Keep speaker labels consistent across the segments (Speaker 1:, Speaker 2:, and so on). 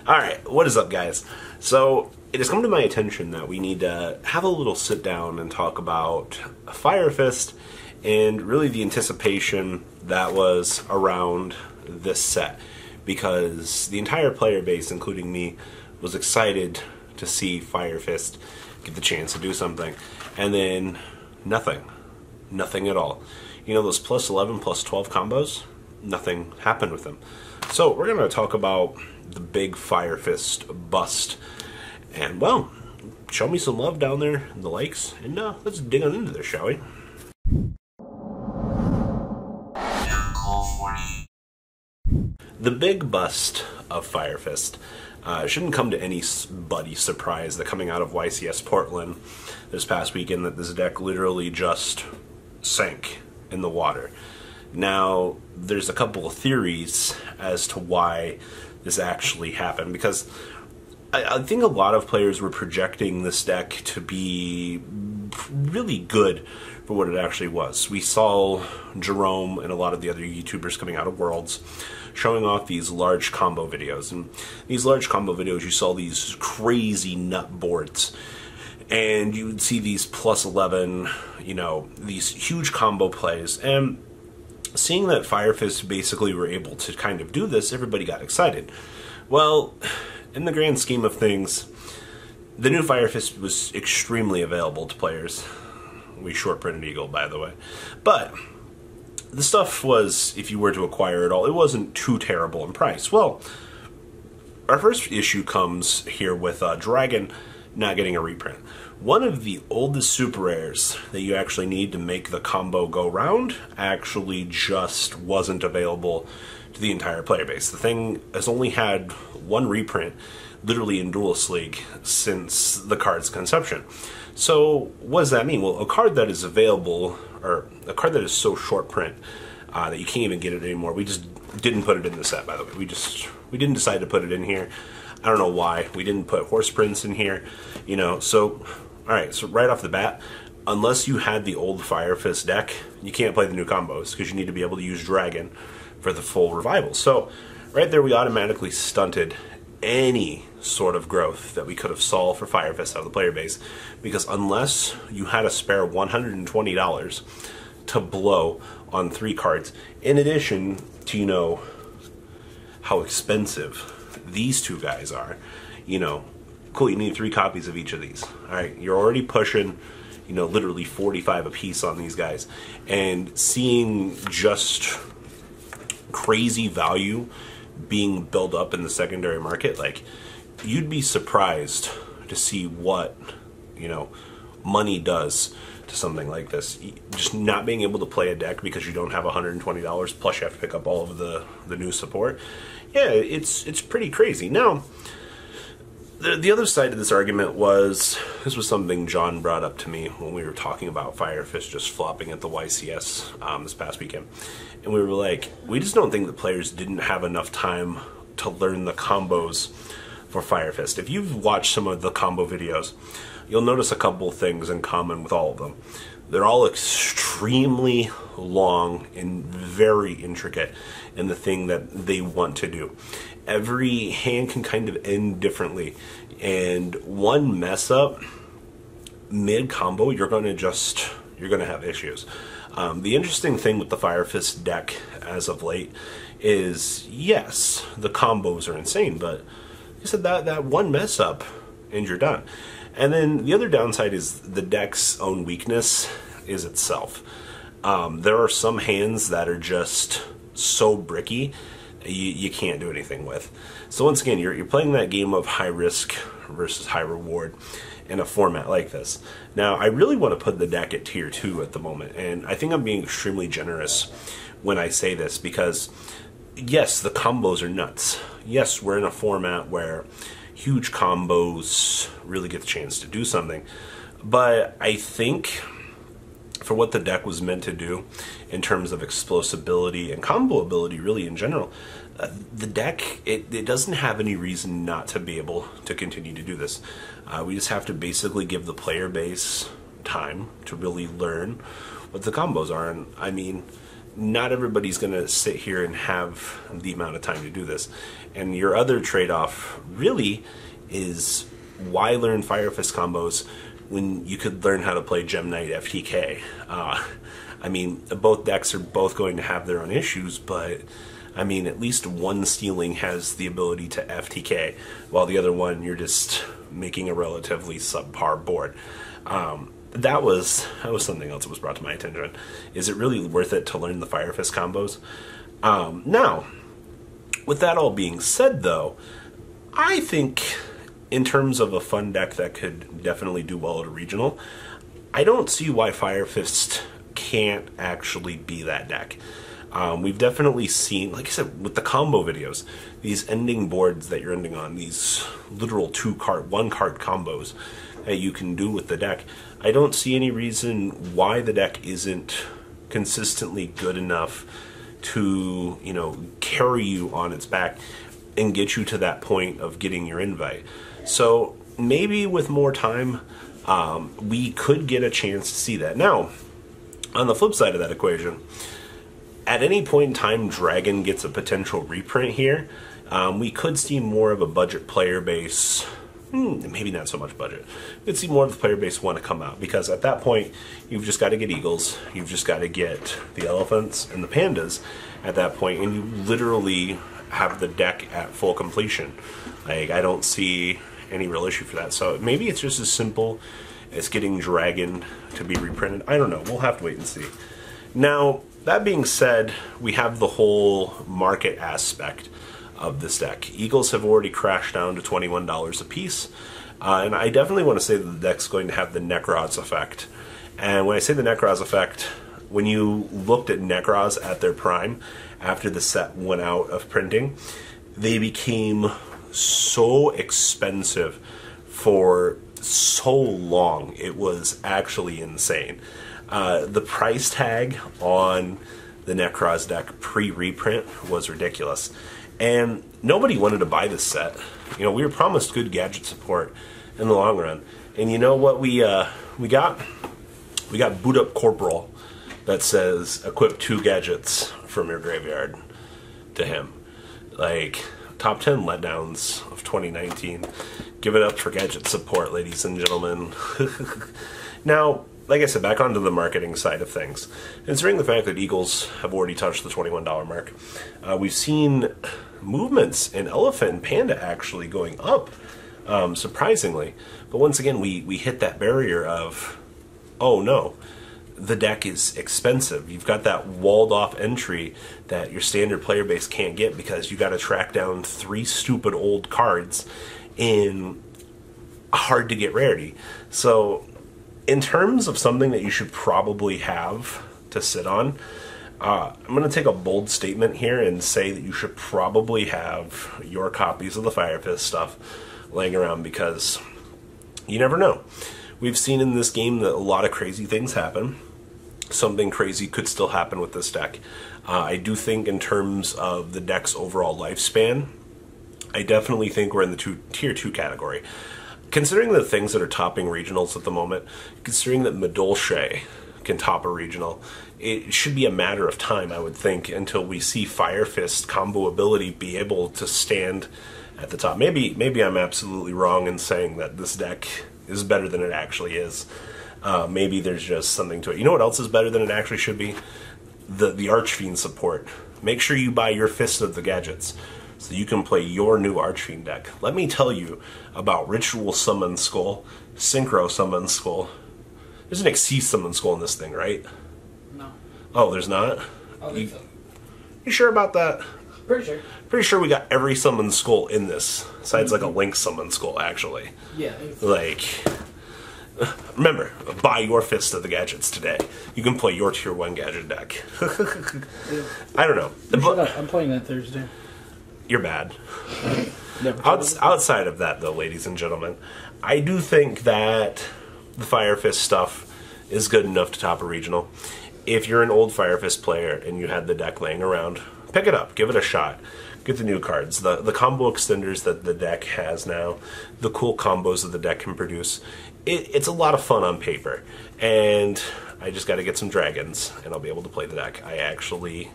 Speaker 1: Alright, what is up, guys? So, it has come to my attention that we need to have a little sit down and talk about Fire Fist and really the anticipation that was around this set. Because the entire player base, including me, was excited to see Fire Fist get the chance to do something. And then, nothing. Nothing at all. You know those plus 11, plus 12 combos? Nothing happened with them. So, we're going to talk about the big Fire Fist bust. And, well, show me some love down there in the likes, and let's dig on into this, shall we? The big bust of Fire Fist shouldn't come to anybody surprise that coming out of YCS Portland this past weekend that this deck literally just sank in the water. Now, there's a couple of theories as to why this actually happened, because I think a lot of players were projecting this deck to be really good for what it actually was. We saw Jerome and a lot of the other YouTubers coming out of Worlds showing off these large combo videos. And these large combo videos, you saw these crazy nut boards. And you would see these plus 11, you know, these huge combo plays. And seeing that Fire Fist basically were able to kind of do this, everybody got excited. Well, in the grand scheme of things, the new Fire Fist was extremely available to players. We short printed Eagle, by the way. But the stuff was, if you were to acquire it all, it wasn't too terrible in price. Well, our first issue comes here with Dragon not getting a reprint. One of the oldest super rares that you actually need to make the combo go round actually just wasn't available to the entire player base. The thing has only had one reprint, literally in Duelist League, since the card's conception. So what does that mean? Well, a card that is available, or a card that is so short print that you can't even get it anymore. We just didn't put it in the set, by the way. We didn't decide to put it in here. I don't know why. We didn't put Horse Prince in here, you know. So, alright, so right off the bat, unless you had the old Fire Fist deck, you can't play the new combos, because you need to be able to use Dragon for the full revival. So, right there we automatically stunted any sort of growth that we could have saw for Fire Fist out of the player base, because unless you had a spare $120 to blow on 3 cards, in addition to, you know, how expensive these two guys are, you know, cool, you need 3 copies of each of these. Alright, you're already pushing, you know, literally 45 a piece on these guys, and seeing just crazy value being built up in the secondary market, like, you'd be surprised to see what, you know, money does to something like this. Just not being able to play a deck because you don't have $120, plus you have to pick up all of the new support. Yeah, it's pretty crazy. Now, the other side of this argument was, this was something John brought up to me when we were talking about Fire Fist just flopping at the YCS this past weekend. And we were like, we just don't think the players didn't have enough time to learn the combos for Fire Fist. If you've watched some of the combo videos, you'll notice a couple things in common with all of them. They're all extremely long and very intricate in the thing that they want to do. Every hand can kind of end differently, and one mess up mid combo, you're gonna have issues. The interesting thing with the Fire Fist deck as of late is, yes, the combos are insane, but you said that one mess up and you're done. And then the other downside is the deck's own weakness is itself. There are some hands that are just so bricky you can't do anything with. So once again, you're playing that game of high risk versus high reward in a format like this. Now, I really want to put the deck at tier 2 at the moment, and I think I'm being extremely generous when I say this, because yes, the combos are nuts. Yes, we're in a format where huge combos really get the chance to do something, but I think for what the deck was meant to do in terms of explosibility and combo ability really in general, the deck, it doesn't have any reason not to be able to continue to do this. We just have to basically give the player base time to really learn what the combos are. And I mean, not everybody's going to sit here and have the amount of time to do this. And your other trade-off really is, why learn Fire Fist combos when you could learn how to play Gem Knight FTK? I mean, both decks are both going to have their own issues, but I mean, at least one stealing has the ability to FTK, while the other one, you're just making a relatively subpar board. That was something else that was brought to my attention. Is it really worth it to learn the Fire Fist combos? Now, with that all being said, though, I think in terms of a fun deck that could definitely do well at a regional, I don't see why Fire Fist can't actually be that deck. We've definitely seen, like I said, with the combo videos, these ending boards that you're ending on, these literal one card combos that you can do with the deck. I don't see any reason why the deck isn't consistently good enough to, you know, carry you on its back and get you to that point of getting your invite. So maybe with more time, we could get a chance to see that. Now, on the flip side of that equation, at any point in time Dragon gets a potential reprint here, we could see more of a budget player base. Maybe not so much budget. We'd see more of the player base want to come out, because at that point you've just got to get Eagles, you've just got to get the Elephants and the Pandas at that point, and you literally have the deck at full completion. Like, I don't see any real issue for that. So maybe it's just as simple as getting Dragon to be reprinted. I don't know. We'll have to wait and see. Now, that being said, we have the whole market aspect of this deck. Eagles have already crashed down to $21 a piece, and I definitely want to say that the deck's going to have the Nekroz effect. And when I say the Nekroz effect, when you looked at Nekroz at their prime, after the set went out of printing, they became so expensive for so long. It was actually insane. The price tag on the Nekroz deck pre-reprint was ridiculous, and nobody wanted to buy this set. You know, we were promised good gadget support in the long run, and you know what we got? We got Boot Up Corporal that says equip 2 gadgets from your graveyard to him. Like, top 10 letdowns of 2019. Give it up for gadget support, ladies and gentlemen. Now, like I said, back onto the marketing side of things. Considering the fact that Eagles have already touched the $21 mark, we've seen movements in Elephant and Panda actually going up, surprisingly. But once again, we hit that barrier of, oh no, the deck is expensive. You've got that walled off entry that your standard player base can't get, because you got to track down 3 stupid old cards in hard to get rarity. So in terms of something that you should probably have to sit on, I'm going to take a bold statement here and say that you should probably have your copies of the Fire Fist stuff laying around, because you never know. We've seen in this game that a lot of crazy things happen. Something crazy could still happen with this deck. I do think in terms of the deck's overall lifespan, I definitely think we're in the tier 2 category. Considering the things that are topping regionals at the moment, considering that Madolche can top a regional, it should be a matter of time, I would think, until we see Fire Fist combo ability be able to stand at the top. Maybe I'm absolutely wrong in saying that this deck is better than it actually is. Maybe there's just something to it. You know what else is better than it actually should be? The Archfiend support. Make sure you buy your Fist of the Gadgets so you can play your new Archfiend deck. Let me tell you about Ritual Summon Skull, Synchro Summon Skull. There's an Xyz Summon Skull in this thing, right?
Speaker 2: No.
Speaker 1: Oh, there's not?
Speaker 2: I think so.
Speaker 1: You sure about that?
Speaker 2: Pretty sure.
Speaker 1: Pretty sure we got every Summon Skull in this, besides like a Link Summon Skull, actually.
Speaker 2: Yeah.
Speaker 1: Like, remember, buy your Fist of the Gadgets today. You can play your tier 1 gadget deck. I don't know.
Speaker 2: I'm playing that Thursday.
Speaker 1: You're bad. Outside of that, though, ladies and gentlemen, I do think that the Fire Fist stuff is good enough to top a regional. If you're an old Fire Fist player and you had the deck laying around, pick it up, give it a shot. Get the new cards, the combo extenders that the deck has now, the cool combos that the deck can produce. It's a lot of fun on paper, and I just got to get some dragons, and I'll be able to play the deck. I actually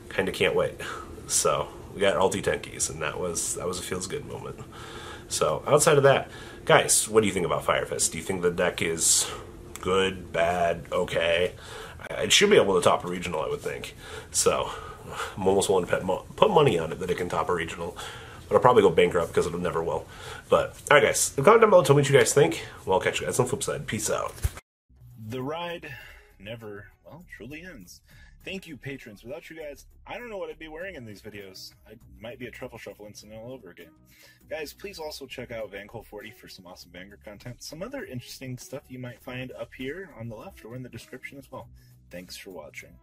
Speaker 1: kind of can't wait. So we got Alti Tenkis, and that was a feels good moment. So outside of that, guys, what do you think about Fire Fist? Do you think the deck is good, bad, okay? It should be able to top a regional, I would think. So I'm almost willing to put money on it that it can top a regional. But I'll probably go bankrupt because it never will. But, alright guys, comment down below, tell me what you guys think. Well, I'll catch you guys on the flip side. Peace out.
Speaker 3: The ride never, well, truly ends. Thank you, patrons. Without you guys, I don't know what I'd be wearing in these videos. I might be a Truffle Shuffle incident all over again. Guys, please also check out VanCole40 for some awesome Vanguard content. Some other interesting stuff you might find up here on the left or in the description as well. Thanks for watching.